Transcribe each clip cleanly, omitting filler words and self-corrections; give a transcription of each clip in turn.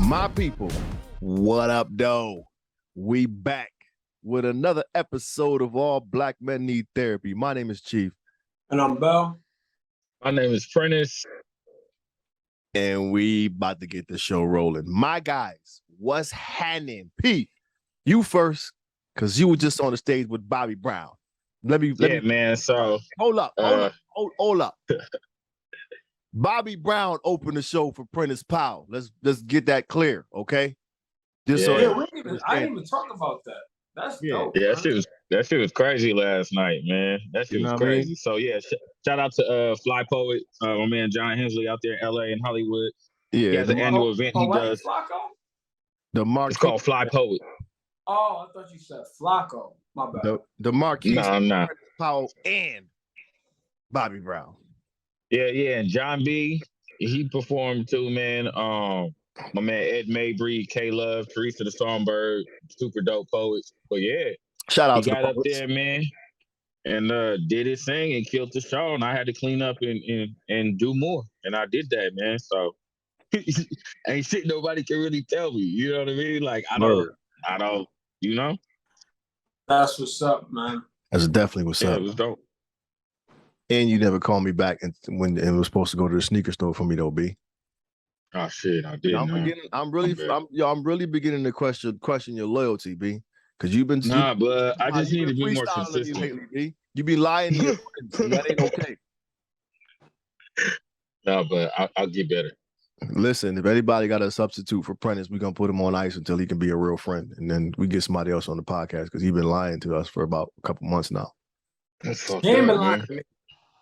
My people, what up, though? We back with another episode of All Black Men Need Therapy. My name is Chief. And I'm Bell. My name is Prentice. And we about to get the show rolling. My guys, what's happening? P, you first, because you were just on the stage with Bobby Brown. Let me Man. So hold up. Bobby Brown opened the show for Prentice Powell. Let's get that clear, okay? I didn't even talk about that. That's dope. Yeah, that shit was crazy last night, man. That shit was crazy. I mean? So yeah, shout out to Fly Poet, my man John Hensley out there in LA and Hollywood. Yeah, he has an annual event he does. It's called Fly Poet. Oh, I thought you said Flacco. My bad. The Marquis Nah. Powell and Bobby Brown. Yeah, and John B, he performed too, man. My man Ed Mabry, K Love, Teresa the Songbird, super dope poets. But yeah, shout out he to got the up there, man, and did his thing and killed the show. And I had to clean up and do more, and I did that, man. So ain't shit nobody can really tell me. You know what I mean? Like I don't. You know. That's what's up, man. That's definitely what's up. It was dope. And you never called me back when it was supposed to go to the sneaker store for me, though, B. Oh shit, I did. I'm really beginning to question your loyalty, B. Because you've been but I just need to be more consistent. Lately, B. You be lying to your friends. That ain't okay. No, but I'll get better. Listen, if anybody got a substitute for Prentice, we're gonna put him on ice until he can be a real friend, and then we get somebody else on the podcast because he's been lying to us for about a couple months now. He ain't been lying to me.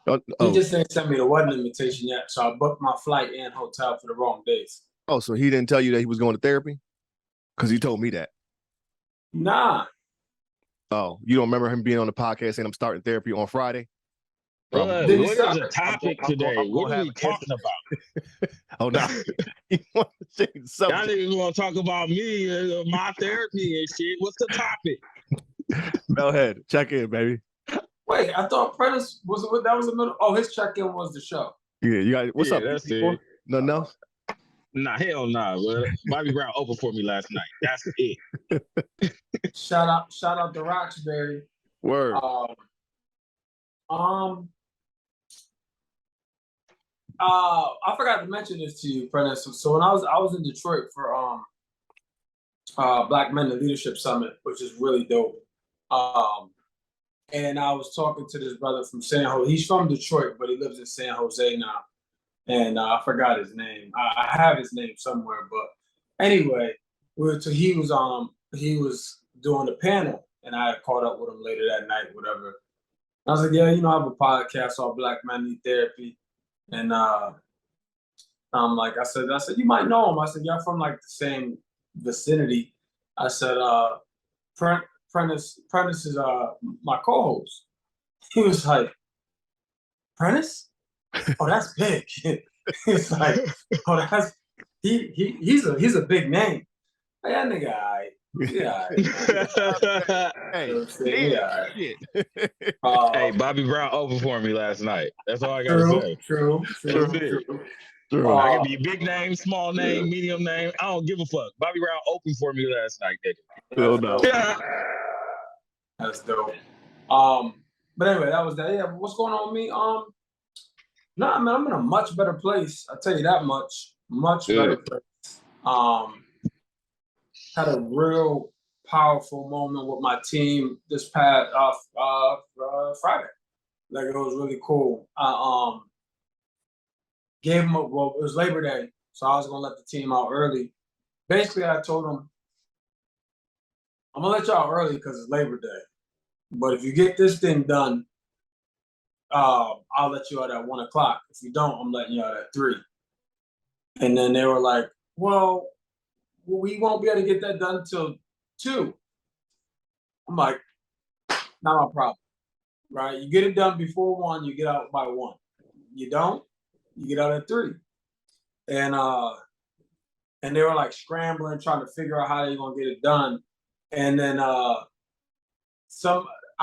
He just didn't send me the wedding invitation yet, so I booked my flight and hotel for the wrong days. Oh, so he didn't tell you that he was going to therapy? Because he told me that. Nah. Oh, you don't remember him being on the podcast saying I'm starting therapy on Friday? What is the topic today? What are we talking about? Oh, no. He wants to change the subject. Y'all niggas want to talk about me, my therapy and shit. What's the topic? Bellhead, check in, baby. Wait, I thought Prentice was the middle. Oh, his check-in was the show. Yeah, you got what's up? That's it. Nothing else? Nah, hell nah. But Bobby Brown opened for me last night. That's it. Shout out to Roxbury. Word. I forgot to mention this to you, Prentice. So when I was in Detroit for Black Men in Leadership Summit, which is really dope. And I was talking to this brother from San Jose. He's from Detroit, but he lives in San Jose now. And I forgot his name. I have his name somewhere, but anyway, he was doing a panel, and I caught up with him later that night, whatever. I was like, yeah, I have a podcast, All Black Men Need Therapy. And I'm like, I said, you might know him. I said, y'all from like the same vicinity. I said, Prentice is my co-host. He was like, Prentice? Oh, that's big. He's like, oh, that's he's a big name. Like, that nigga, all right. Yeah. Hey, Bobby Brown opened for me last night. That's all I gotta say. True. I can be big name, small name, medium name. I don't give a fuck. Bobby Brown opened for me last night, nigga. That's dope. But anyway, that was that. Yeah, what's going on with me? Nah, man, I'm in a much better place. I'll tell you that much. Much better place. Had a real powerful moment with my team this past Friday. Like, it was really cool. I gave them it was Labor Day, so I was gonna let the team out early. Basically, I told them, I'm gonna let y'all early because it's Labor Day. But if you get this thing done, I'll let you out at 1 o'clock. If you don't, I'm letting you out at 3. And then they were like, well, we won't be able to get that done till 2. I'm like, not my problem, right? You get it done before 1, you get out by 1. You don't, you get out at 3. And they were like scrambling, trying to figure out how they're gonna get it done. And then I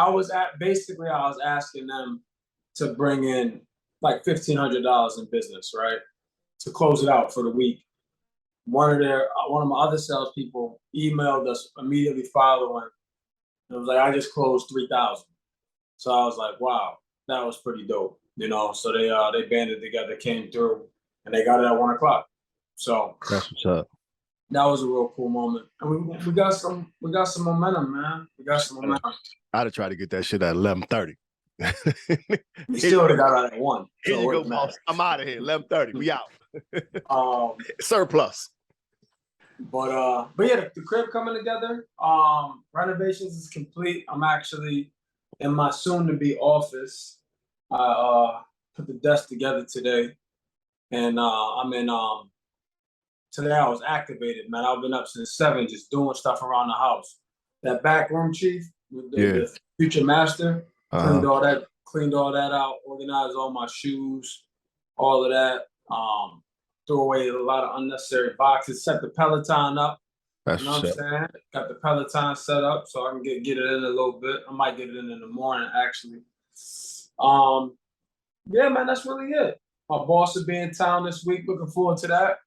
was asking them to bring in like $1,500 in business, right? To close it out for the week. one of my other salespeople emailed us immediately following. It was like, I just closed 3,000. So I was like, wow, that was pretty dope. So they banded together, came through, and they got it at 1:00. So That's what's up. that was a real cool moment. And we got some momentum, man. We got some momentum. I'd have tried to get that shit at 11:30. We still would have got out at 1. Here So you go, boss. I'm out of here. 11:30. We out. Surplus. But yeah, the crib coming together. Renovations is complete. I'm actually in my soon-to-be office. I put the desk together today, and I'm in. Today I was activated, man. I've been up since 7, just doing stuff around the house. That back room, chief, with the future master, cleaned all that out, organized all my shoes, all of that. Threw away a lot of unnecessary boxes, set the Peloton up. That's you know what I'm saying? Got the Peloton set up so I can get it in a little bit. I might get it in the morning, actually. Yeah, man, that's really it. My boss will be in town this week. Looking forward to that.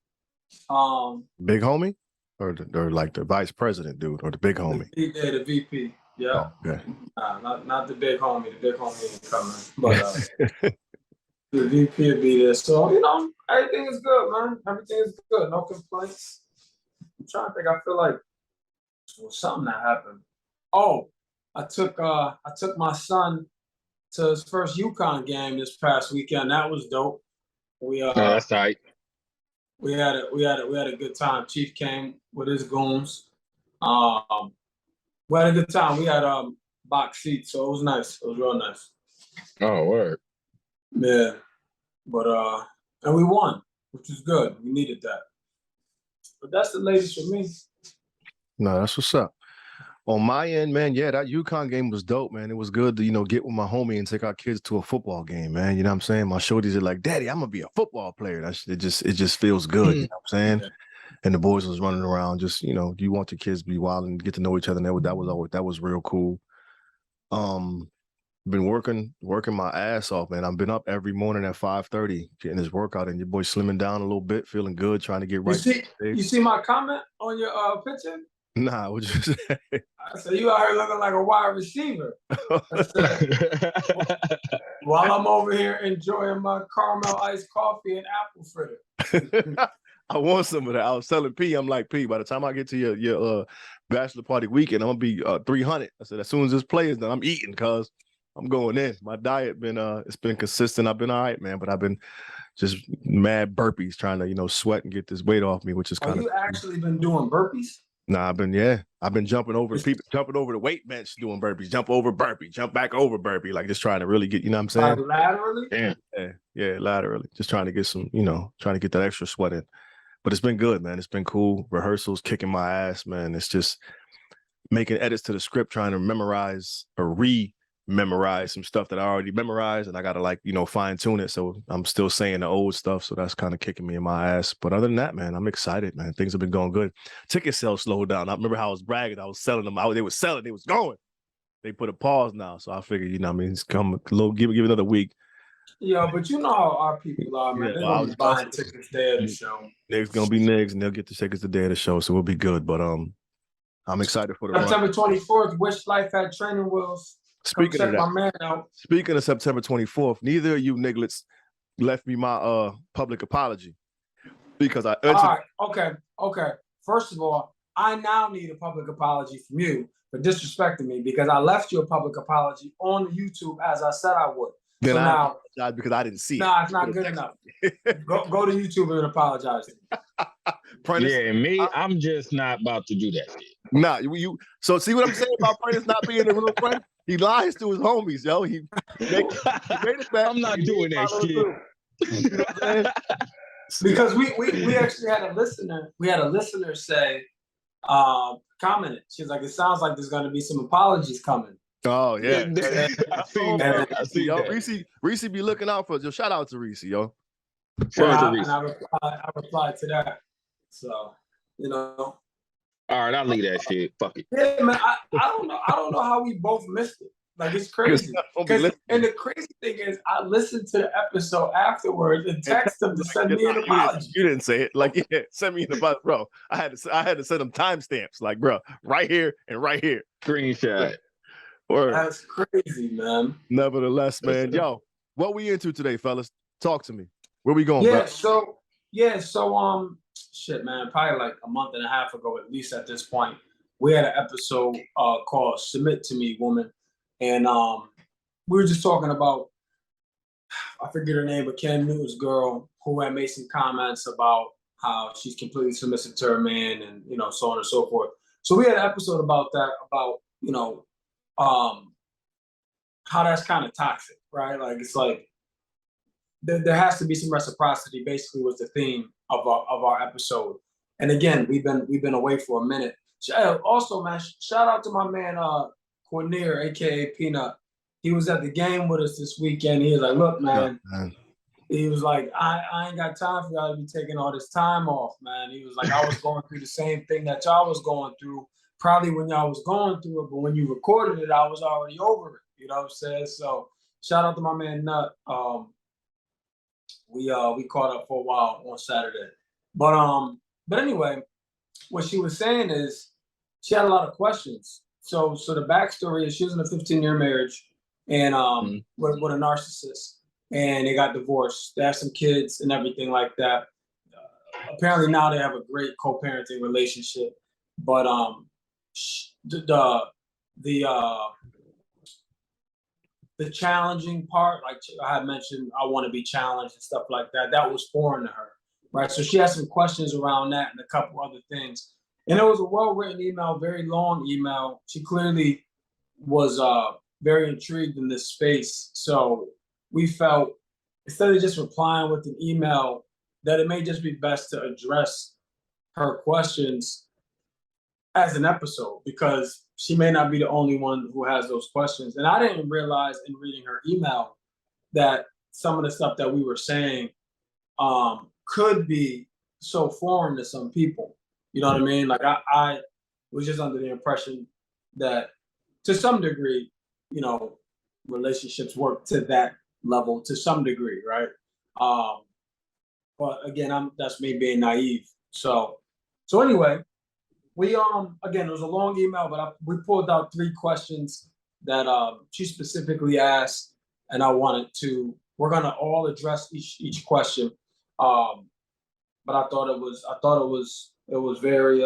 Big homie? Or like the vice president dude, or the big homie? The VP. Yeah. Oh, okay. Not the big homie. The big homie ain't coming. But the VP will be there. So, everything is good, man. Everything is good. No complaints. I'm trying to think. I feel like there was something that happened. Oh, I took my son to his first UConn game this past weekend. That was dope. That's tight. We had a good time. Chief came with his goons. We had a good time. We had box seats, so it was nice. It was real nice. Oh, word. Yeah, but and we won, which was good. We needed that. But that's the latest for me. No, that's what's up. On my end, man, yeah, that UConn game was dope, man. It was good to, get with my homie and take our kids to a football game, man. You know what I'm saying? My shorties are like, Daddy, I'm gonna be a football player. It just feels good, you know what I'm saying? Yeah. And the boys was running around, just, you want your kids to be wild and get to know each other. And that was real cool. Been working my ass off, man. I've been up every morning at 5:30 getting this workout, and your boy slimming down a little bit, feeling good, trying to get right. You see my comment on your picture? Nah, what you say? I said, you out here looking like a wide receiver. While I'm over here enjoying my caramel iced coffee and apple fritter. I want some of that. I was telling P, I'm like, P, by the time I get to your bachelor party weekend, I'm gonna be 300. I said, as soon as this play is done, I'm eating, cuz I'm going in. My diet it's been consistent. I've been all right, man, but I've been just mad burpees trying to, sweat and get this weight off me, which is kind of. You actually been doing burpees? Nah, I've been jumping over people, jumping over the weight bench, doing burpees, jump over burpee, jump back over burpee, like just trying to really get, you know what I'm saying? Like laterally? Yeah, laterally. Just trying to get some, trying to get that extra sweat in. But it's been good, man. It's been cool. Rehearsals kicking my ass, man. It's just making edits to the script, trying to memorize or re-memorize some stuff that I already memorized, and I gotta fine tune it. So I'm still saying the old stuff, so that's kind of kicking me in my ass. But other than that, man, I'm excited, man. Things have been going good. Ticket sales slowed down. I remember how I was bragging. I was selling them. They were selling. They was going. They put a pause now, so I figured, it's come a little. Give another week. Yeah, but you know how our people are, man. They're gonna be buying tickets day of the show. Niggas gonna be niggas, and they'll get the tickets the day of the show, so we'll be good. But I'm excited for the September 24th. Wish Life had training wheels. Speaking of that, my man out. Speaking of September 24th, neither of you nigglets left me my public apology because I. All right, okay. First of all, I now need a public apology from you for disrespecting me because I left you a public apology on YouTube as I said I would. Then so now, apologize because I didn't see it. Nah, it's not good enough. Go to YouTube and apologize to me. Yeah, me, I'm just not about to do that shit. Nah, you. So see what I'm saying about Prentice not being a real friend? He lies to his homies, yo. He made it back. I'm not doing that shit. You know what I'm saying? Because we actually had a listener. We had a listener say, commented. She's like, it sounds like there's going to be some apologies coming. Oh yeah, I see yo, that. Reese be looking out for. Shout out to Reese, yo. I replied to that. So All right, I'll leave that shit. Fuck it. Yeah, man. I don't know how we both missed it. Like, it's crazy. And the crazy thing is, I listened to the episode afterwards and text them to send me an apology. You didn't say it. Like, yeah, send me an apology, bro. I had to send them timestamps. Like, bro, right here and right here. Screenshot. That's crazy, man. Nevertheless, man, yo, what we into today, fellas? Talk to me. Where we going, Yeah, bro? shit, man, probably like a month and a half ago, at least at this point, we had an episode called "Submit to Me, Woman," and we were just talking about, I forget her name, but Ken Newton's girl who had made some comments about how she's completely submissive to her man, and so on and so forth. So we had an episode about that, about how that's kind of toxic, right? Like, it's like there has to be some reciprocity. Basically, was the theme of our episode. And again, we've been away for a minute. Also, man, shout out to my man Cornier, aka Peanut. He was at the game with us this weekend. He was like, "Look, man." He was like, I ain't got time for y'all to be taking all this time off, man. He was like, I was going through the same thing that y'all was going through, probably when y'all was going through it, but when you recorded it, I was already over it. You know what I'm saying? So shout out to my man Nut. We caught up for a while on Saturday. But anyway, what she was saying is she had a lot of questions. So the backstory is she was in a 15-year marriage and with a narcissist. And they got divorced. They have some kids and everything like that. Apparently now they have a great co-parenting relationship. But the challenging part, like I had mentioned, I want to be challenged and stuff like that. That was foreign to her, right? So she had some questions around that and a couple other things. And it was a well-written email, very long email. She clearly was very intrigued in this space. So we felt, instead of just replying with an email, that it may just be best to address her questions as an episode, because she may not be the only one who has those questions. And I didn't realize in reading her email that some of the stuff that we were saying could be so foreign to some people. You know what I mean? Like, I was just under the impression that to some degree, relationships work to that level to some degree, right? But again, that's me being naive. So anyway, we again, it was a long email, but we pulled out 3 questions that she specifically asked, and we're gonna all address each question. But I thought it was very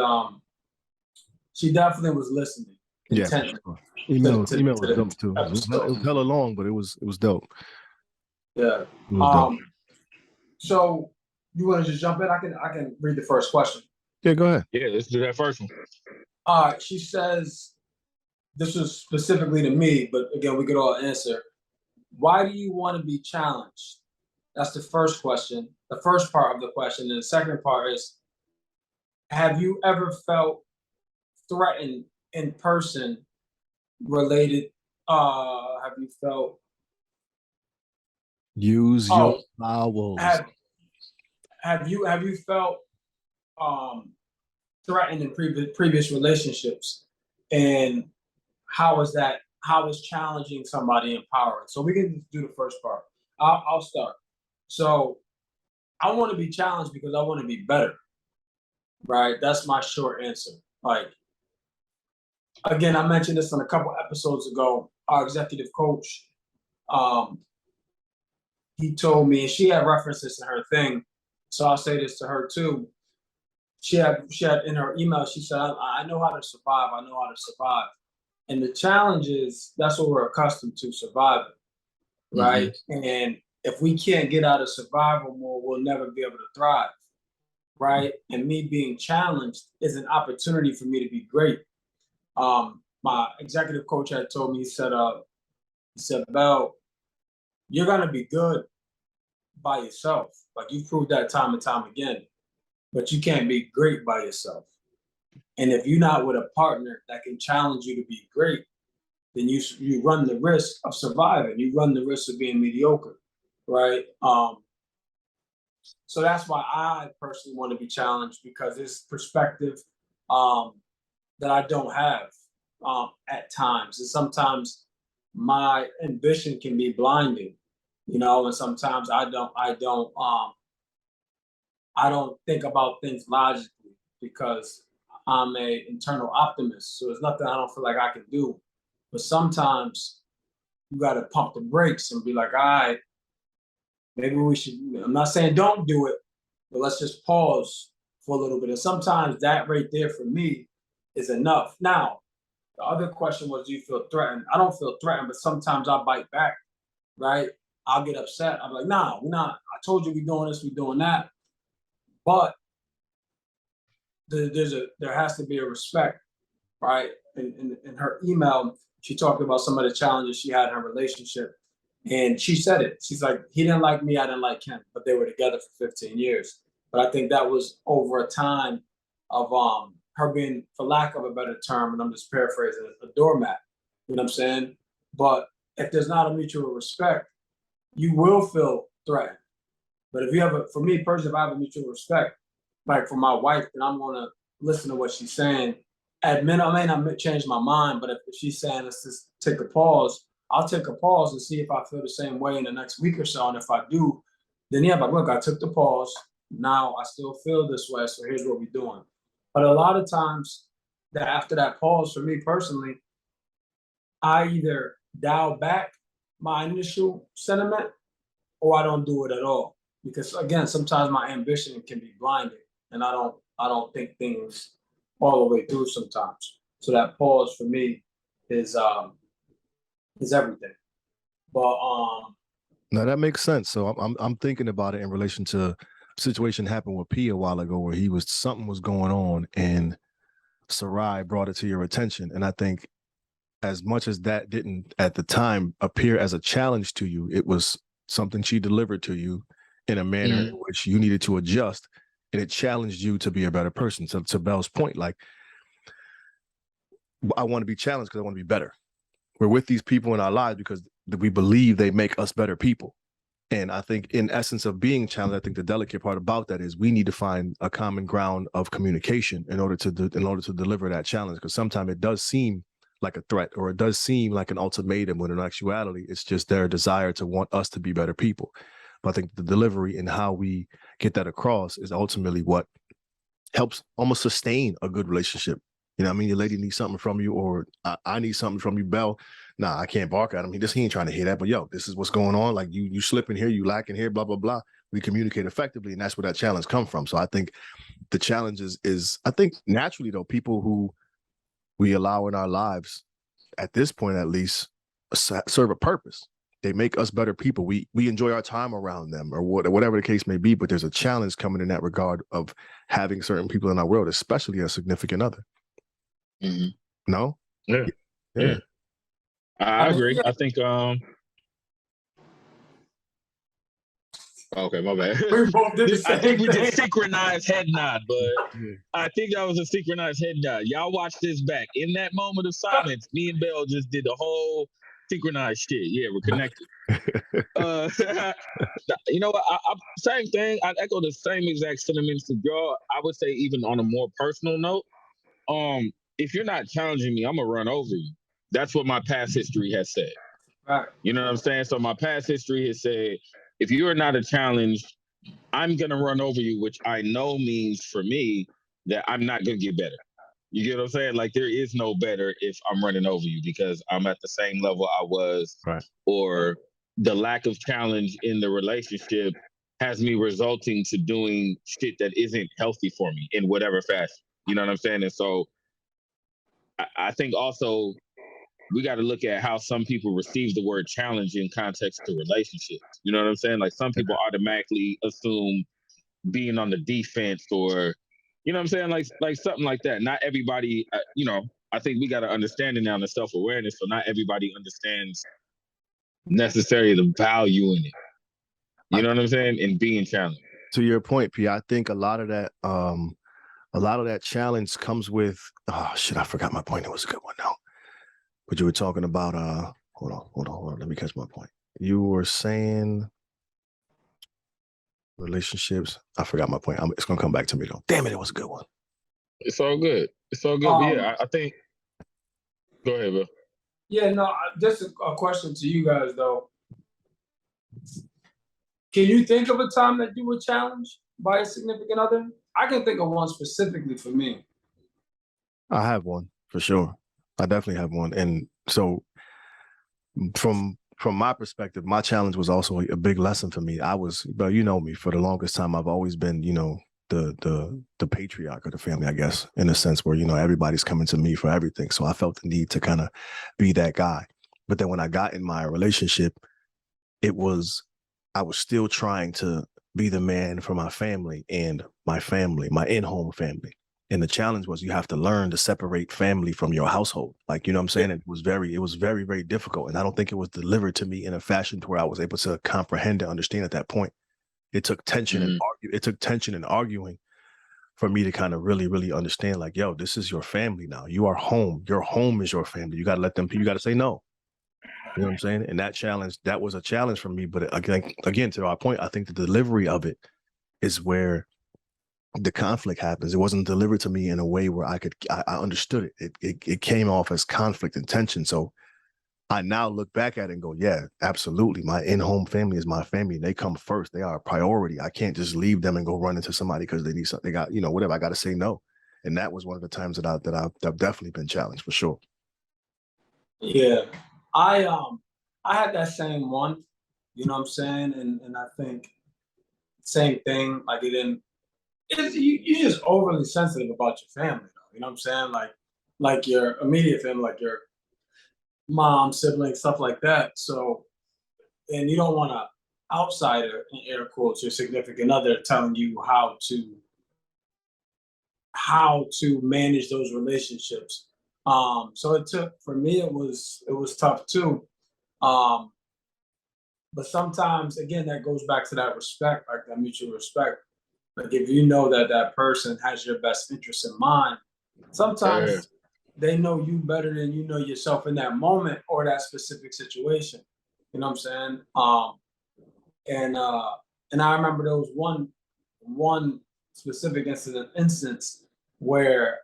she definitely was listening intently. Yeah. Email was dope too. It was hella long, but it was dope. Yeah. Dope. So you want to just jump in? I can read the first question. Yeah, go ahead. Yeah, let's do that first one. She says, this was specifically to me, but again, we could all answer. Why do you want to be challenged? That's the first question, the first part of the question. And the second part is, have you ever felt threatened in person related? Have you felt use your vowels? Have you felt threatened in previous relationships, and how is challenging somebody empowering? So we can do the first part. I'll start. So I want to be challenged because I want to be better, right? That's my short answer. Like, again, I mentioned this on a couple episodes ago. Our executive coach, he told me, and she had references in her thing, so I'll say this to her too. She had in her email, she said, I know how to survive. I know how to survive. And the challenge is, that's what we're accustomed to, surviving, right? Mm-hmm. And if we can't get out of survival mode, we'll never be able to thrive, right? And me being challenged is an opportunity for me to be great. My executive coach had told me, he said, Bell, you're gonna be good by yourself. Like, you've proved that time and time again, but you can't be great by yourself. And if you're not with a partner that can challenge you to be great, then you run the risk of surviving. You run the risk of being mediocre, right? So that's why I personally want to be challenged, because it's perspective that I don't have at times. And sometimes my ambition can be blinding, you know, and sometimes I don't think about things logically because I'm a internal optimist. So there's nothing I don't feel like I can do. But sometimes you got to pump the brakes and be like, all right, maybe we should. I'm not saying don't do it, but let's just pause for a little bit. And sometimes that right there for me is enough. Now, the other question was, do you feel threatened? I don't feel threatened, but sometimes I bite back, right? I'll get upset. I'm like, nah, we're not. I told you we're doing this, we're doing that. But there has to be a respect, right? In her email, she talked about some of the challenges she had in her relationship. And she said it. She's like, he didn't like me, I didn't like him, but they were together for 15 years. But I think that was over a time of her being, for lack of a better term, and I'm just paraphrasing, a doormat. You know what I'm saying? But if there's not a mutual respect, you will feel threatened. But if you have for me personally, if I have a mutual respect, like for my wife, then I'm gonna listen to what she's saying. I may not change my mind, but if she's saying let's just take a pause, I'll take a pause and see if I feel the same way in the next week or so. And if I do, then yeah, but look, I took the pause. Now I still feel this way, so here's what we're doing. But a lot of times, that after that pause, for me personally, I either dial back my initial sentiment or I don't do it at all. Because again, sometimes my ambition can be blinded, and I don't think things all the way through sometimes. So that pause for me is everything. But No, that makes sense. So I'm thinking about it in relation to a situation happened with P a while ago where something was going on and Sarai brought it to your attention. And I think as much as that didn't at the time appear as a challenge to you, it was something she delivered to you in a manner in which you needed to adjust, and it challenged you to be a better person. So to Belle's point, like, I want to be challenged because I want to be better. We're with these people in our lives because we believe they make us better people. And I think in essence of being challenged, I think the delicate part about that is we need to find a common ground of communication in order to deliver that challenge. Because sometimes it does seem like a threat, or it does seem like an ultimatum, when in actuality, it's just their desire to want us to be better people. But I think the delivery and how we get that across is ultimately what helps almost sustain a good relationship. You know what I mean? Your lady needs something from you, or I need something from you, Belle. Nah, I can't bark at him. He ain't trying to hear that. But yo, this is what's going on. Like you slipping here, you lacking here, blah, blah, blah. We communicate effectively, and that's where that challenge comes from. So I think the challenge is I think naturally though, people who we allow in our lives at this point, at least, serve a purpose. They make us better people. We enjoy our time around them, or whatever the case may be. But there's a challenge coming in that regard of having certain people in our world, especially a significant other. Mm-hmm. No? Yeah. I agree. I think okay, my bad. we both did the same I think we thing. did synchronized head nod, but I think that was a synchronized head nod. Y'all watch this back. In that moment of silence, me and Belle just did the whole synchronized shit. Yeah, we're connected. You know what? Same thing. I echo the same exact sentiments to y'all. I would say even on a more personal note, if you're not challenging me, I'm gonna run over you. That's what my past history has said. Right. You know what I'm saying? So my past history has said, if you are not a challenge, I'm gonna run over you, which I know means for me that I'm not gonna get better. You get what I'm saying? Like there is no better if I'm running over you because I'm at the same level I was, right. Or the lack of challenge in the relationship has me resulting to doing shit that isn't healthy for me in whatever fashion. You know what I'm saying? And so I think also we got to look at how some people receive the word challenge in context to relationships. You know what I'm saying? Like some people automatically assume being on the defense, or, you know what I'm saying? Like something like that. Not everybody, I think we got to understand it now, the self-awareness. So not everybody understands necessarily the value in it. You know what I'm saying? In being challenged. To your point, P, I think a lot of that challenge comes with, oh shit, I forgot my point. It was a good one now. But you were talking about, hold on. Let me catch my point. You were saying relationships. I forgot my point. It's going to come back to me though. Damn it, it was a good one. It's all good. But yeah, I think, go ahead, Bill. Yeah, no, just a question to you guys though. Can you think of a time that you were challenged by a significant other? I can think of one specifically for me. I have one for sure. I definitely have one. And so from my perspective, my challenge was also a big lesson for me. But you know me, for the longest time, I've always been, the patriarch of the family, I guess, in a sense where, everybody's coming to me for everything. So I felt the need to kind of be that guy. But then when I got in my relationship, I was still trying to be the man for my family, my in-home family. And the challenge was you have to learn to separate family from your household. Like, you know what I'm saying? It was very, very difficult. And I don't think it was delivered to me in a fashion to where I was able to comprehend and understand at that point. It took tension and arguing for me to kind of really, really understand, like, yo, this is your family now. You are home. Your home is your family. You got to you got to say no. You know what I'm saying? And that was a challenge for me. But again, to our point, I think the delivery of it is where the conflict happens. It wasn't delivered to me in a way where I understood it. It came off as conflict and tension. So I now look back at it and go, yeah, absolutely. My in-home family is my family. They come first. They are a priority. I can't just leave them and go run into somebody because they need something. They got, whatever. I got to say no. And that was one of the times that I've definitely been challenged for sure. Yeah. I had that same one, you know what I'm saying? And I think same thing, like you're just overly sensitive about your family though, you know what I'm saying? Like your immediate family, like your mom, siblings, stuff like that. So, and you don't want a outsider, in air quotes, your significant other telling you how to manage those relationships. So it took, for me, it was tough too. Um, but sometimes, again, that goes back to that respect, like that mutual respect. Like if you know that that person has your best interest in mind, sometimes they know you better than you know yourself in that moment or that specific situation. You know what I'm saying? And I remember there was one specific instance where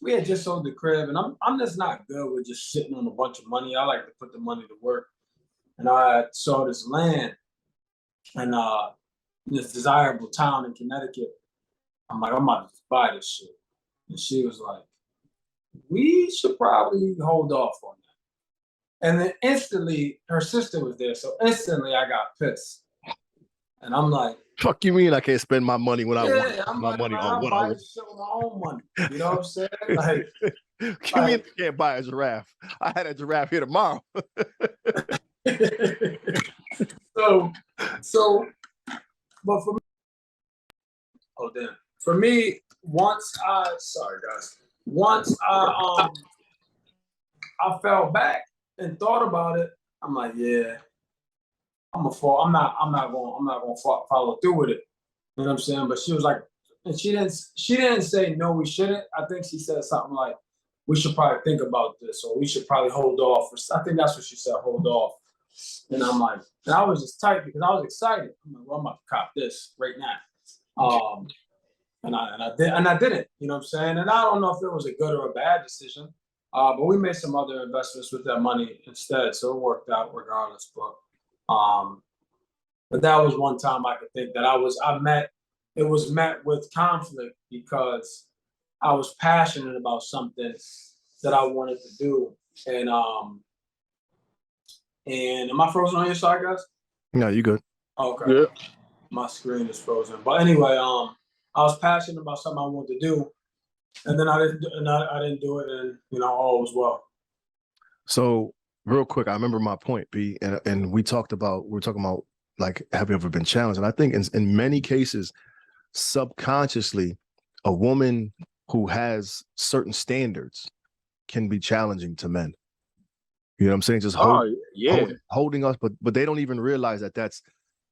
we had just sold the crib, and I'm just not good with just sitting on a bunch of money. I like to put the money to work, and I saw this land in this desirable town in Connecticut. I'm like, I'm about to buy this shit, and she was like, we should probably hold off on that. And then instantly, her sister was there, so instantly I got pissed, and I'm like, fuck you mean I can't spend my money when I want I'm my like, money man, on I what I buy want? this shit with my own money. You know what I'm saying? Like, You mean I can't buy a giraffe? I had a giraffe here tomorrow. so, but for me, oh damn, for me, once I fell back and thought about it, I'm like, yeah, I'm gonna fall. I'm not gonna follow through with it. You know what I'm saying? But she was like, and she didn't say no, we shouldn't. I think she said something like, we should probably think about this, or we should probably hold off. I think that's what she said, hold off. And I'm like, and I was just tight because I was excited. I'm like, well, I'm about to cop this right now. And I didn't, you know what I'm saying? And I don't know if it was a good or a bad decision. But we made some other investments with that money instead, so it worked out regardless. But that was one time I could think that it was met with conflict because I was passionate about something that I wanted to do. And am I frozen on your side, guys? No, you good. Okay. Yeah. My screen is frozen. But anyway, I was passionate about something I wanted to do, and then I didn't do it, and all was well. So real quick, I remember my point, B, and we were talking about like, have you ever been challenged? And I think in many cases, subconsciously, a woman who has certain standards can be challenging to men. You know what I'm saying? Just holding us, but they don't even realize that that's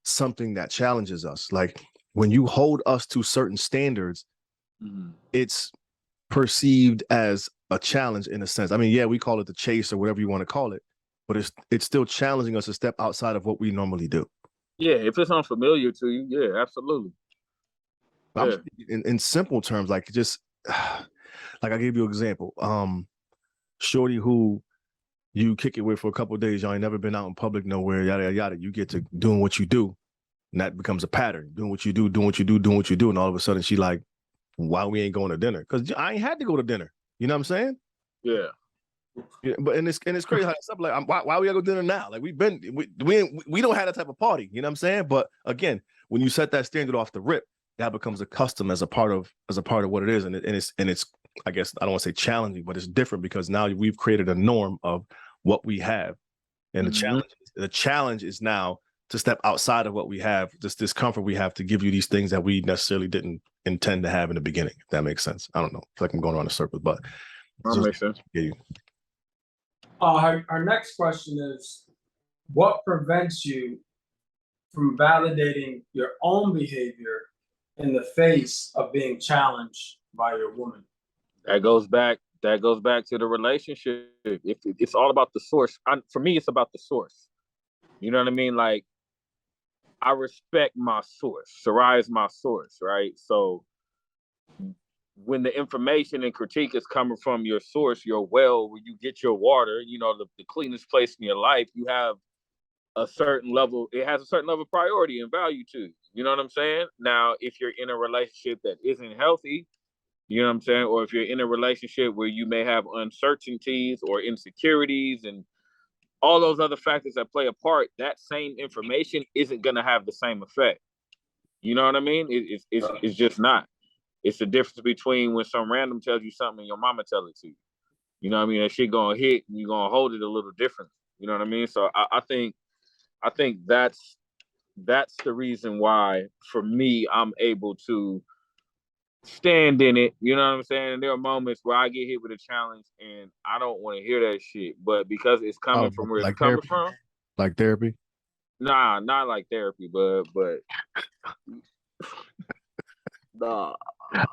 something that challenges us. Like when you hold us to certain standards, it's perceived as a challenge in a sense. I mean, yeah, we call it the chase or whatever you want to call it, but it's still challenging us to step outside of what we normally do. Yeah, if it's unfamiliar to you, yeah, absolutely. Yeah. In simple terms, like just like I gave you an example. shorty who you kick it with for a couple of days, y'all ain't never been out in public nowhere, yada, yada, yada. You get to doing what you do, and that becomes a pattern. Doing what you do, doing what you do, doing what you do. And all of a sudden she like, why we ain't going to dinner? Because I ain't had to go to dinner. You know what I'm saying? Yeah. Yeah, but and it's crazy how it's up like why we gotta go to dinner now? Like we don't have that type of party, you know what I'm saying? But again, when you set that standard off the rip, that becomes a custom as a part of what it is, and it's I guess I don't want to say challenging, but it's different because now we've created a norm of what we have, and the challenge is now to step outside of what we have, this comfort we have to give you these things that we necessarily didn't intend to have in the beginning. If that makes sense. I don't know. I feel like I'm going around in circles, but that makes sense. Yeah. Our next question is, what prevents you from validating your own behavior in the face of being challenged by your woman? That goes back to the relationship. If it's all about the source. For me, it's about the source. You know what I mean? Like, I respect my source. Sarai is my source, right? So when the information and critique is coming from your source, your well, where you get your water, you know, the cleanest place in your life, you have a certain level, it has a certain level of priority and value to you. You know what I'm saying? Now, if you're in a relationship that isn't healthy, you know what I'm saying? Or if you're in a relationship where you may have uncertainties or insecurities and all those other factors that play a part, that same information isn't going to have the same effect. You know what I mean? It's just not. It's the difference between when some random tells you something and your mama tell it to you. You know what I mean? That shit gonna hit and you're gonna hold it a little different. You know what I mean? So I think that's the reason why, for me, I'm able to stand in it. You know what I'm saying? And there are moments where I get hit with a challenge and I don't want to hear that shit. But because it's coming from where it's coming from. Like therapy? Nah, not like therapy, but nah.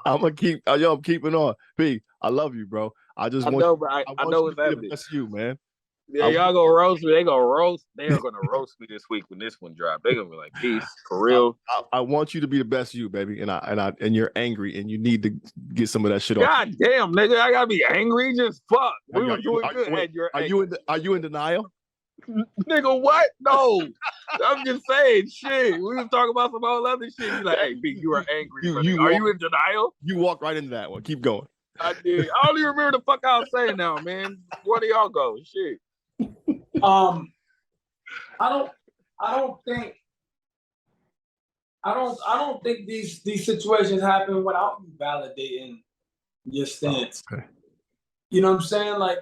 I'm keeping on. B, I love you, bro. I know it's evident. That's you, man. Yeah, y'all gonna roast me. They are gonna roast me this week when this one drops. They're gonna be like, peace, for real. I want you to be the best you, baby. And you're angry and you need to get some of that shit off. God damn, nigga, I gotta be angry. Just fuck. We were doing good. Are you in denial? Nigga, what? No. I'm just saying, shit. We was talking about some whole other shit. He's like, hey, Pete, you are angry. Are you in denial? You walked right into that one. Keep going. I did. I don't even remember the fuck I was saying now, man. Where do y'all go? Shit. I don't think these situations happen without you validating your stance. Okay. You know what I'm saying? Like,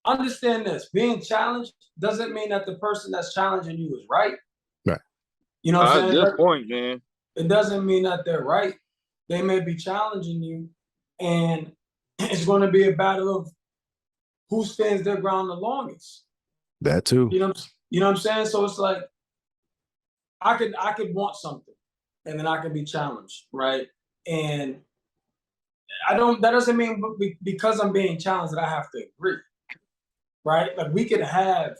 understand this: being challenged doesn't mean that the person that's challenging you is right. Right. You know what I'm saying? Good point, man. It doesn't mean that they're right. They may be challenging you, and it's going to be a battle of who stands their ground the longest. That too. You know what I'm saying? So it's like I could want something, and then I can be challenged, right? And that doesn't mean because I'm being challenged that I have to agree, right? Like, we could have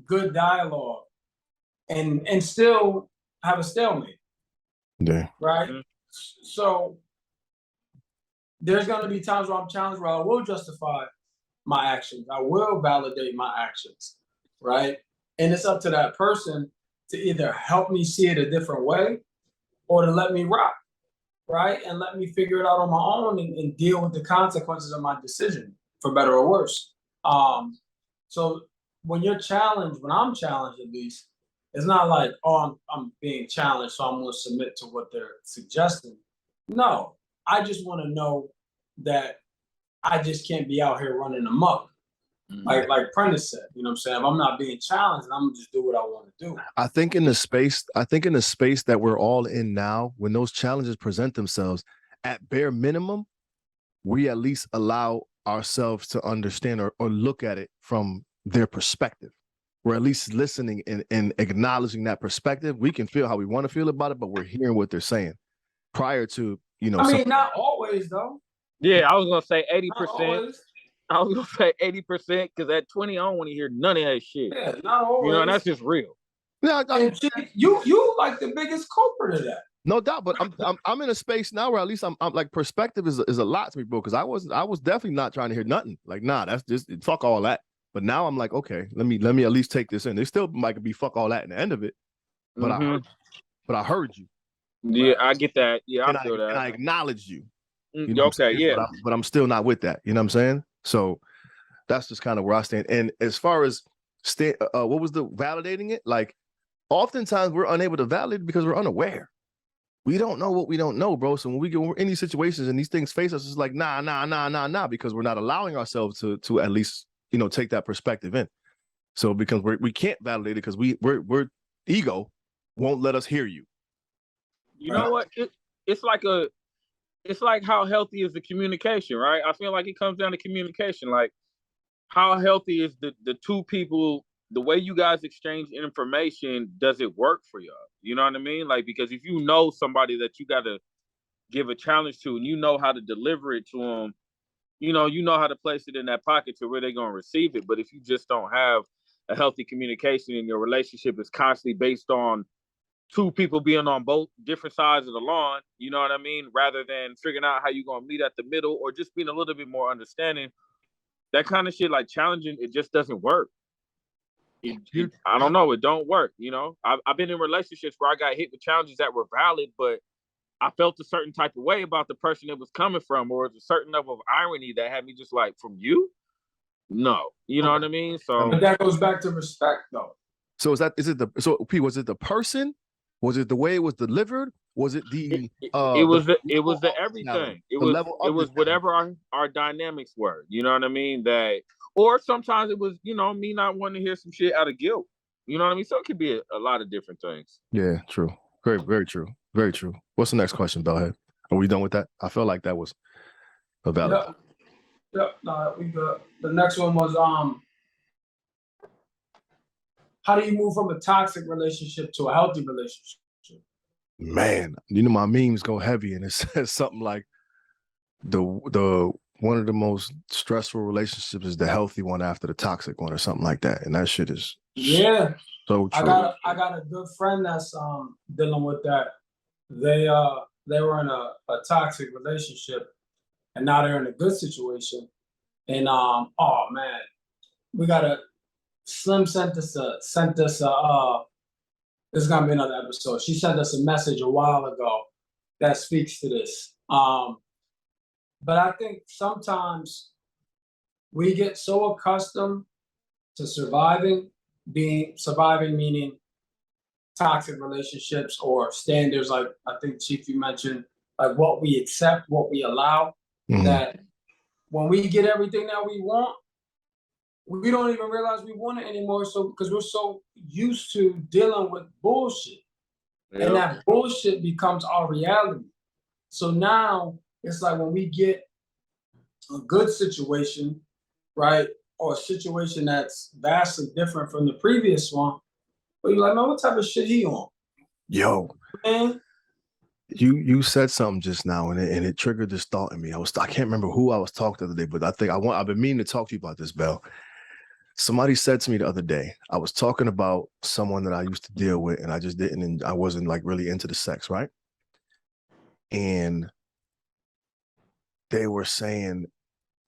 good dialogue and still have a stalemate. Yeah. Right? Mm-hmm. So there's going to be times where I'm challenged where I will justify my actions. I will validate my actions, right? And it's up to that person to either help me see it a different way or to let me rock, right? And let me figure it out on my own and deal with the consequences of my decision, for better or worse. So when I'm challenged at least, it's not like, oh, I'm being challenged, so I'm going to submit to what they're suggesting. No, I just want to know that I just can't be out here running amok. Mm-hmm. Like Prentice said, you know what I'm saying? If I'm not being challenged, I'm going to just do what I want to do. I think in the space that we're all in now, when those challenges present themselves, at bare minimum, we at least allow ourselves to understand or look at it from their perspective. We're at least listening and acknowledging that perspective. We can feel how we want to feel about it, but we're hearing what they're saying. Prior to, not always though. Yeah, I was gonna say 80%. I was gonna say 80% because at 20, I don't want to hear none of that shit. Yeah, not always. You know, and that's just real. Yeah, you like the biggest culprit of that. No doubt, but I'm in a space now where at least I'm like perspective is a lot to me, bro. Because I was definitely not trying to hear nothing. Like, nah, that's just fuck all that. But now I'm like, okay, let me at least take this in. There still might be fuck all that in the end of it, but I heard you. Yeah, I get that. Yeah, and I feel that. And I acknowledge you. Mm, You know okay, yeah. but I'm still not with that. You know what I'm saying? So that's just kind of where I stand. And as far as what was the validating it? Like, oftentimes we're unable to validate it because we're unaware. We don't know what we don't know, bro. So when we're in these situations and these things face us, it's like nah, because we're not allowing ourselves to at least, you know, take that perspective in. So because we can't validate it because we're ego won't let us hear you. You know what? It's like how healthy is the communication, right? I feel like it comes down to communication. Like, how healthy is the two people, the way you guys exchange information, does it work for y'all? You know what I mean? Like, because if you know somebody that you got to give a challenge to and you know how to deliver it to them, you know how to place it in that pocket to where they're going to receive it. But if you just don't have a healthy communication and your relationship is constantly based on two people being on both different sides of the lawn, you know what I mean? Rather than figuring out how you're going to meet at the middle or just being a little bit more understanding, that kind of shit, like challenging, it just doesn't work. I don't know. It don't work. You know, I've been in relationships where I got hit with challenges that were valid, but I felt a certain type of way about the person it was coming from, or a certain level of irony that had me just like, from you? No. You know what I mean? So but that goes back to respect, though. So was it the person? Was it the way it was delivered? Was it the it was the everything. It was whatever our dynamics were. You know what I mean? That, or sometimes it was, you know, me not wanting to hear some shit out of guilt. You know what I mean? So it could be a lot of different things. Yeah, true. Very, very true. Very true. What's the next question, Bellhead? Are we done with that? I felt like that was a valid. Yep. No, we good. The next one was how do you move from a toxic relationship to a healthy relationship? Man, you know, my memes go heavy and it says something like the one of the most stressful relationships is the healthy one after the toxic one or something like that. And that shit is so true. I got a good friend that's dealing with that. They were in a toxic relationship and now they're in a good situation. And oh man, we got a Slim sent us this is gonna be another episode. She sent us a message a while ago that speaks to this. But I think sometimes we get so accustomed to surviving meaning toxic relationships or standards, like I think Chief, you mentioned, like what we accept, what we allow, that when we get everything that we want, we don't even realize we want it anymore. So because we're so used to dealing with bullshit, and that bullshit becomes our reality. So now it's like when we get a good situation, right, or a situation that's vastly different from the previous one, but you're like, man, what type of shit he on? Yo, man. You said something just now, and it triggered this thought in me. I can't remember who I was talking to the other day, but I've been meaning to talk to you about this, Bell. Somebody said to me the other day, I was talking about someone that I used to deal with, and I just didn't, and I wasn't like really into the sex, right? And they were saying,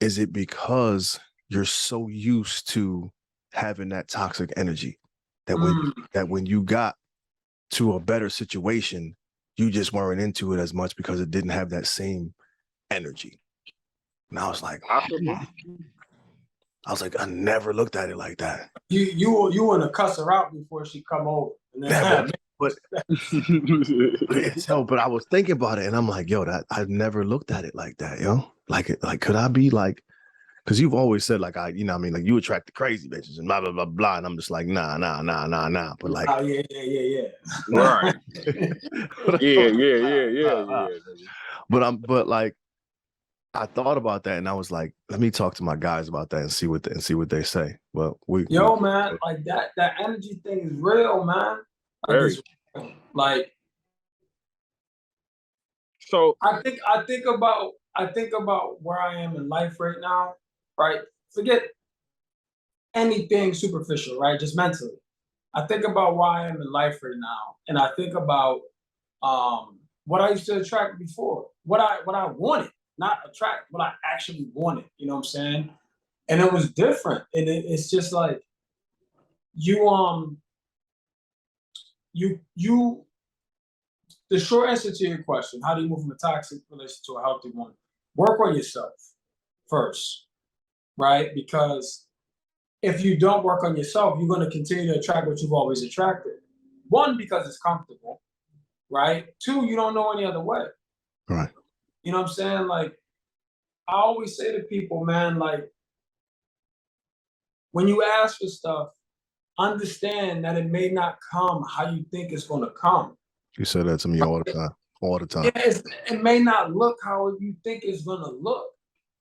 is it because you're so used to having that toxic energy that when you got to a better situation, you just weren't into it as much because it didn't have that same energy? And I was like, I never looked at it like that. You want to cuss her out before she come over. But I was thinking about it, and I'm like, yo, that I've never looked at it like that, yo. Like could I be like, because you've always said like you know what I mean, like you attract the crazy bitches and blah blah blah blah, and I'm just like nah. But like, oh yeah. Right. yeah. But like, I thought about that, and I was like, let me talk to my guys about that and see what they say. Well, man, like that energy thing is real, man. Like, so I think about where I am in life right now, right? Forget anything superficial, right? Just mentally. I think about why I am in life right now, and I think about what I used to attract before, what I wanted, not attract, what I actually wanted. You know what I'm saying? And it was different. And it's just like you. The short answer to your question: how do you move from a toxic relationship to a healthy one? Work on yourself first, right? Because if you don't work on yourself, you're going to continue to attract what you've always attracted. One, because it's comfortable, right? Two, you don't know any other way. Right. You know what I'm saying? Like, I always say to people, man, like, when you ask for stuff, understand that it may not come how you think it's going to come. You said that to me all the time. All the time. Yeah, it may not look how you think it's going to look.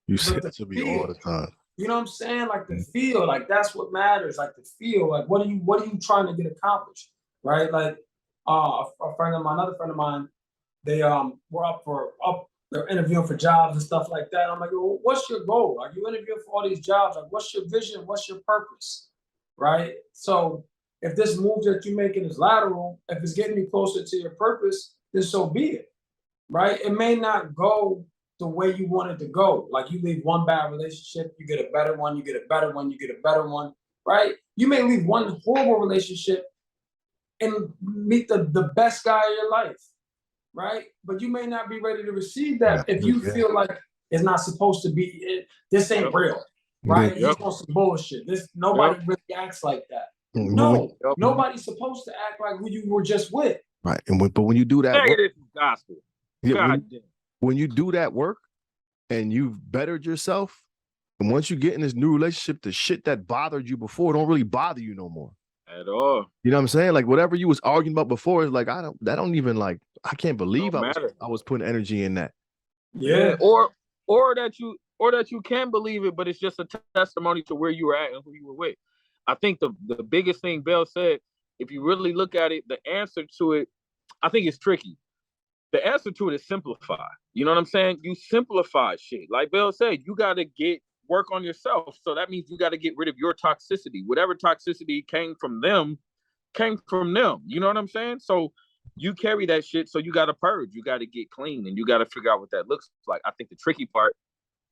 You said it to me all the time. You know what I'm saying? Like the feel, like that's what matters. Like the feel, like what are you trying to get accomplished, right? Like a friend of mine, another friend of mine, they were they're interviewing for jobs and stuff like that. I'm like, well, what's your goal? Like you interviewing for all these jobs, like what's your vision? What's your purpose, right? So if this move that you're making is lateral, if it's getting you closer to your purpose, then so be it, right? It may not go the way you want it to go. Like you leave one bad relationship, you get a better one, you get a better one, you get a better one, right? You may leave one horrible relationship and meet the best guy of your life, right? But you may not be ready to receive that if you feel like it's not supposed to be, this ain't real, right? He's on some bullshit. Nobody really acts like that. No, nobody's supposed to act like who you were just with. Right. But when you do that work, gospel. When you do that work and you've bettered yourself, and once you get in this new relationship, the shit that bothered you before don't really bother you no more. At all. You know what I'm saying? Like whatever you was arguing about before is like, I can't believe I was putting energy in that. Yeah. Or that you can believe it, but it's just a testimony to where you were at and who you were with. I think the biggest thing Bell said, if you really look at it, the answer to it, I think it's tricky. The answer to it is simplify. You know what I'm saying? You simplify shit. Like Bill said, you got to work on yourself. So that means you got to get rid of your toxicity. Whatever toxicity came from them. You know what I'm saying? So you carry that shit. So you got to purge. You got to get clean, and you got to figure out what that looks like. I think the tricky part,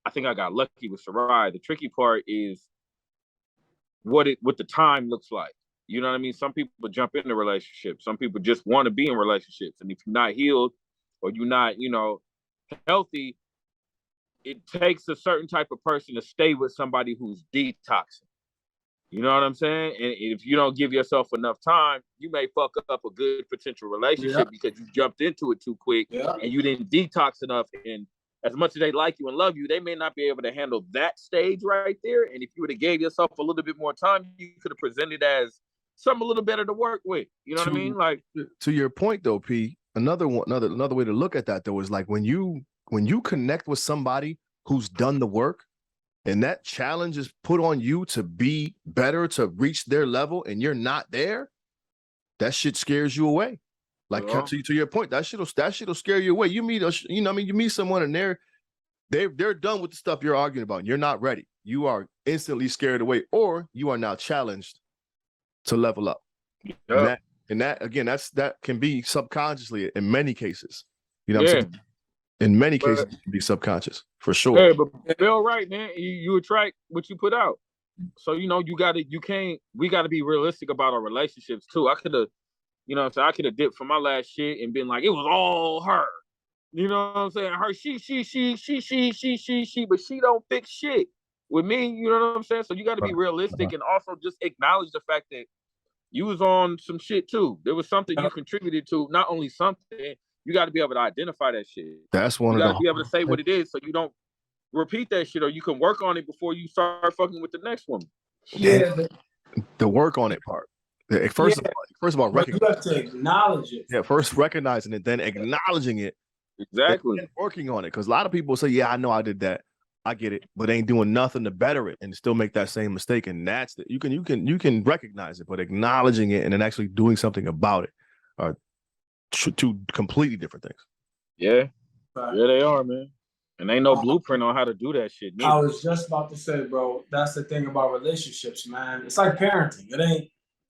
I think I got lucky with Sarai. The tricky part is what the time looks like. You know what I mean? Some people jump into relationships. Some people just want to be in relationships. And if you're not healed, or you're not, healthy, it takes a certain type of person to stay with somebody who's detoxing. You know what I'm saying? And if you don't give yourself enough time, you may fuck up a good potential relationship because you jumped into it too quick and you didn't detox enough. And as much as they like you and love you, they may not be able to handle that stage right there. And if you would have gave yourself a little bit more time, you could have presented as something a little better to work with. You know what I mean? Like, to your point though, P, another way to look at that though is like when you connect with somebody who's done the work and that challenge is put on you to be better, to reach their level, and you're not there, that shit scares you away. Like to your point, that shit'll scare you away. You meet you meet someone and they're done with the stuff you're arguing about and you're not ready. You are instantly scared away, or you are now challenged to level up. And that again, that can be subconsciously in many cases. You know what I'm saying? In many cases, it can be subconscious for sure. Yeah, but Bill, right, man. You attract what you put out. So we got to be realistic about our relationships too. I could have, I could have dipped from my last shit and been like, it was all her. You know what I'm saying? Her, she, but she don't fix shit with me. You know what I'm saying? So you got to be realistic and also just acknowledge the fact that you was on some shit too. There was something you contributed to, not only something, you got to be able to identify that shit. That's one you of got to be able to say what it is so you don't repeat that shit, or you can work on it before you start fucking with the next one. Yeah. The work on it part. First of all, you have to acknowledge it. Yeah, first recognizing it, then acknowledging it. Exactly. And working on it. Because a lot of people say, yeah, I know I did that. I get it, but ain't doing nothing to better it and still make that same mistake. And that's you can recognize it, but acknowledging it and then actually doing something about it are two completely different things. Yeah. Yeah, they are, man. And ain't no blueprint on how to do that shit. I was just about to say, bro, that's the thing about relationships, man. It's like parenting. It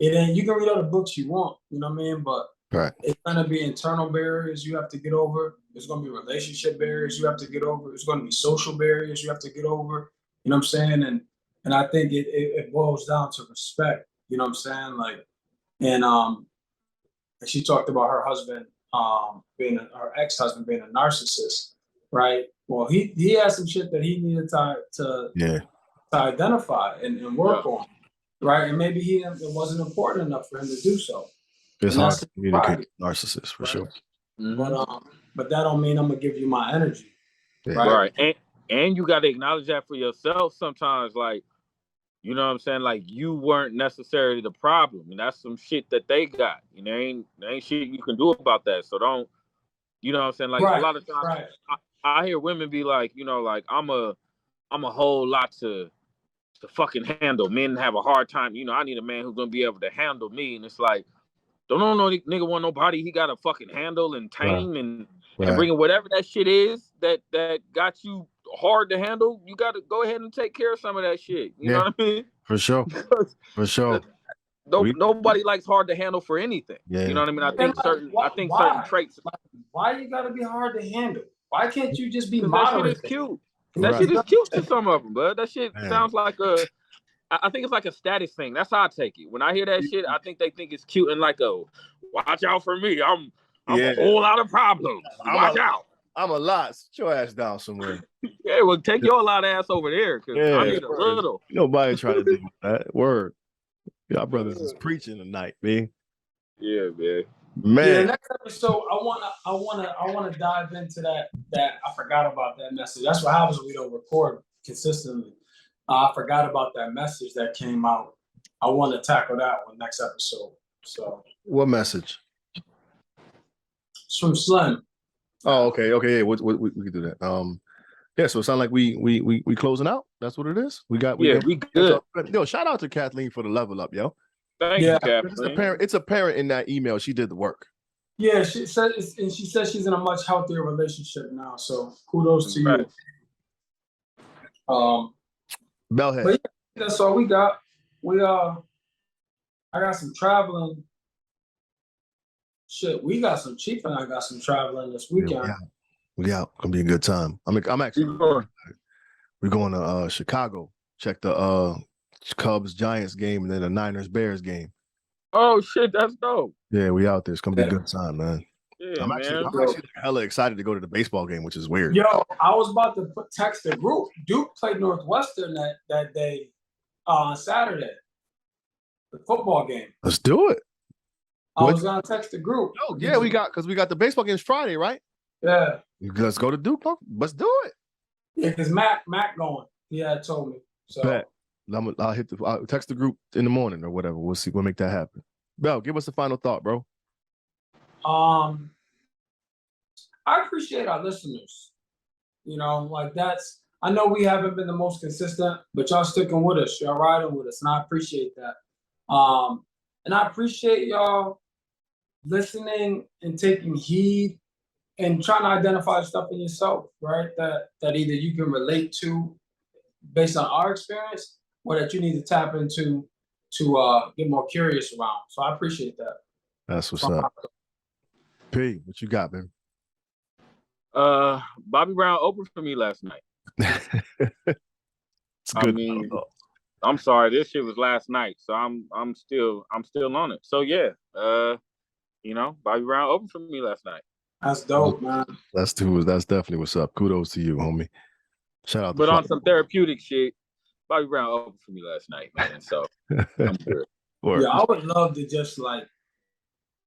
ain't, you can read all the books you want, you know what I mean? But Right. It's gonna be internal barriers you have to get over. There's gonna be relationship barriers you have to get over. There's gonna be social barriers you have to get over. You know what I'm saying? And I think it boils down to respect. You know what I'm saying? Like, and she talked about her husband her ex-husband being a narcissist, right? Well, he had some shit that he needed to identify and work on, right? And maybe it wasn't important enough for him to do so. It's And hard that's to communicate with narcissists for sure. But that don't mean I'm gonna give you my energy. Yeah. Right. And you gotta acknowledge that for yourself sometimes, like, you know what I'm saying? Like, you weren't necessarily the problem. And that's some shit that they got. You know, ain't shit you can do about that. So don't, you know what I'm saying? Like, a lot of times I hear women be like, you know, like, I'm a whole lot to fucking handle. Men have a hard time. You know, I need a man who's gonna be able to handle me. And it's like, don't know no nigga want nobody he gotta fucking handle and tame and bring whatever that shit is that got you hard to handle. You gotta go ahead and take care of some of that shit. You know what I mean? For sure. For sure. Nobody likes hard to handle for anything. Yeah. You know what I mean? I think certain traits. Like, why you gotta be hard to handle? Why can't you just be That moderate? shit is cute. That shit is cute to some of them, but that shit sounds like I think it's like a status thing. That's how I take it. When I hear that shit, I think they think it's cute and like watch out for me. I'm a whole lot of problems. Watch out. I'm a lot. Sit your ass down somewhere. Yeah, well, take your lot ass over there because I need a little. Nobody trying to do that. Word. Y'all brothers is preaching tonight, man. Yeah, man. Yeah, next episode, I wanna dive into that. I forgot about that message. That's what happens when we don't record consistently. I forgot about that message that came out. I want to tackle that one next episode. So, what message? It's from Slim. Oh, okay, yeah. We can do that. Yeah. So it sounds like we closing out. That's what it is. We good. Yo, shout out to Kathleen for the level up, yo. Thank you, Kathleen. It's apparent in that email she did the work. Yeah, she said she's in a much healthier relationship now. So kudos to you. Bellhead. But yeah, that's all we got. I got some traveling. Shit, we got some Chief and I got some traveling this weekend. Yeah, we out. Gonna be a good time. I'm actually we're going to Chicago. Check the Cubs Giants game and then the Niners Bears game. Oh shit, that's dope. Yeah, we out there. It's gonna be a good time, man. Yeah, I'm actually hella excited to go to the baseball game, which is weird. Yo, I was about to text the group. Duke played Northwestern that day on Saturday. The football game. Let's do it. I was gonna text the group. Oh yeah, we got the baseball games Friday, right? Yeah. Let's go to Duke. Let's do it. Yeah, because Mac going. Yeah, told me. So I'll text the group in the morning or whatever. We'll see. We'll make that happen. Bell, give us a final thought, bro. I appreciate our listeners. You know, like I know we haven't been the most consistent, but y'all sticking with us. Y'all riding with us, and I appreciate that. And I appreciate y'all listening and taking heed and trying to identify stuff in yourself, right? That either you can relate to based on our experience or that you need to tap into to get more curious around. So I appreciate that. That's what's up. P, what you got, man? Bobby Brown opened for me last night. It's good. I'm sorry, this shit was last night, so I'm still on it. So yeah, Bobby Brown opened for me last night. That's dope, man. That's definitely what's up. Kudos to you, homie. Shout out. But on some therapeutic shit, Bobby Brown opened for me last night, man. So I'm good. Yeah, I would love to just like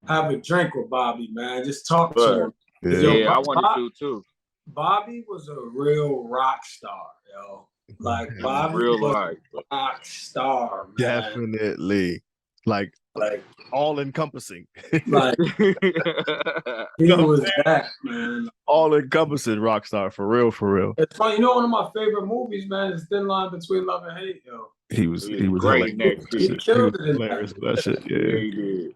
have a drink with Bobby, man. Just talk to him. Yeah, I wanted to too. Bobby was a real rock star, yo. Like Bobby real was a rock star, man. Definitely. Like all encompassing. Like he was that, man. All encompassing rock star for real. It's funny, one of my favorite movies, man, is Thin Line Between Love and Hate, yo. He was great in that shit. He killed it in that shit. Yeah, he did.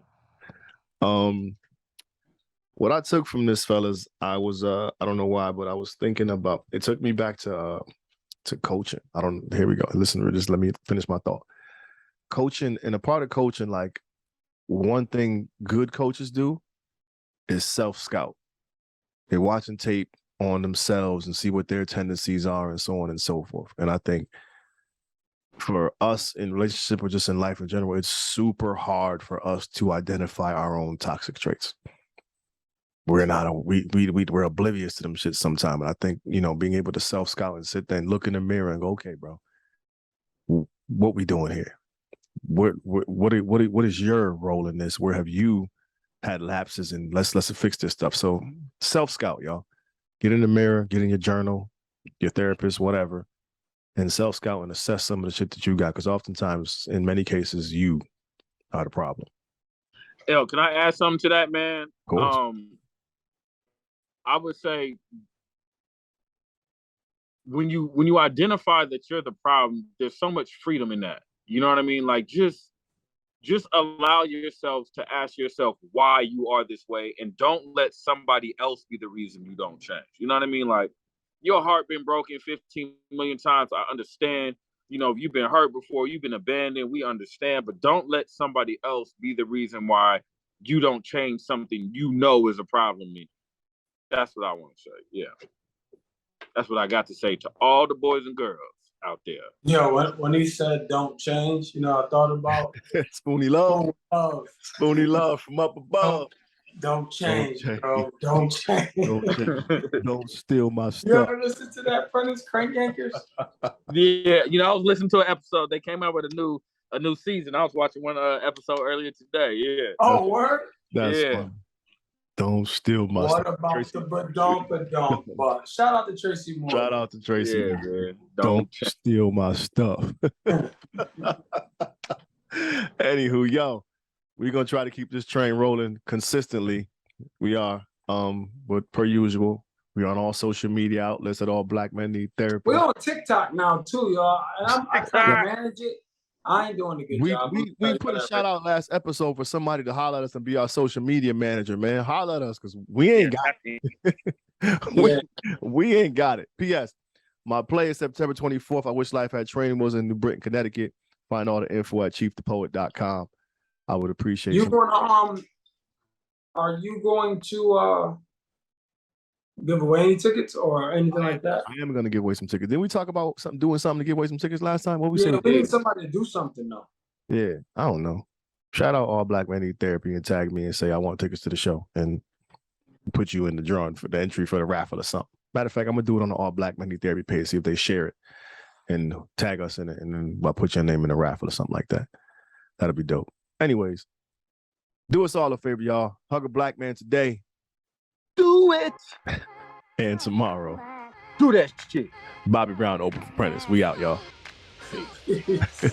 What I took from this, fellas, I was I don't know why, but I was thinking about it. Took me back to coaching. Here we go. Listen, just let me finish my thought. Coaching, and a part of coaching, like one thing good coaches do is self-scout. They're watching tape on themselves and see what their tendencies are and so on and so forth. And I think for us in relationship or just in life in general, it's super hard for us to identify our own toxic traits. We're oblivious to them shit sometimes. And I think, being able to self-scout and sit there and look in the mirror and go, okay, bro, what we doing here? What is your role in this? Where have you had lapses? And let's fix this stuff. So self-scout, y'all. Get in the mirror, get in your journal, your therapist, whatever, and self-scout and assess some of the shit that you got. Because oftentimes, in many cases, you are the problem. Can I add something to that, man? Of course. I would say when you identify that you're the problem, there's so much freedom in that. You know what I mean? Like just allow yourself to ask yourself why you are this way, and don't let somebody else be the reason you don't change. You know what I mean? Like, your heart been broken 15 million times. I understand. If you've been hurt before, you've been abandoned, we understand, but don't let somebody else be the reason why you don't change something is a problem. That's what I want to say. Yeah. That's what I got to say to all the boys and girls out there. When he said don't change, I thought about Spoony Love. Spoony Love from up above. Don't change, bro. Don't change. Don't steal my stuff. You ever listen to that Prentice Crank Yankers? Yeah, I was listening to an episode. They came out with a new season. I was watching one episode earlier today. Yeah. Oh, word? That's fun. Don't steal my stuff. What about Tracy? But shout out to Tracy Moore. Shout out to Tracy. Yeah, man. Don't steal my stuff. Anywho, yo, we're gonna try to keep this train rolling consistently. We are, but per usual, we're on all social media outlets at All Black Men Need Therapy. We're on TikTok now too, y'all. And I try to manage it. I ain't doing a good job. We put a shout out last episode for somebody to holler at us and be our social media manager, man. Holler at us because we ain't got it. we ain't got it. P.S. My play is September 24th. I Wish Life Had Training was in New Britain, Connecticut. Find all the info at chiefthepoet.com. I would appreciate you. Are you going to give away any tickets or anything like that? I am going to give away some tickets. Didn't we talk about doing something to give away some tickets last time? What we said? We need somebody to do something though. Yeah, I don't know. Shout out All Black Men Need Therapy and tag me and say I want tickets to the show and put you in the drawing for the entry for the raffle or something. Matter of fact, I'm gonna do it on the All Black Men Need Therapy page, see if they share it and tag us in it, and then I'll put your name in the raffle or something like that. That'll be dope. Anyways, do us all a favor, y'all. Hug a black man today. Do it. And tomorrow. Do that shit. Bobby Brown, Open Apprentice. We out, y'all. Peace.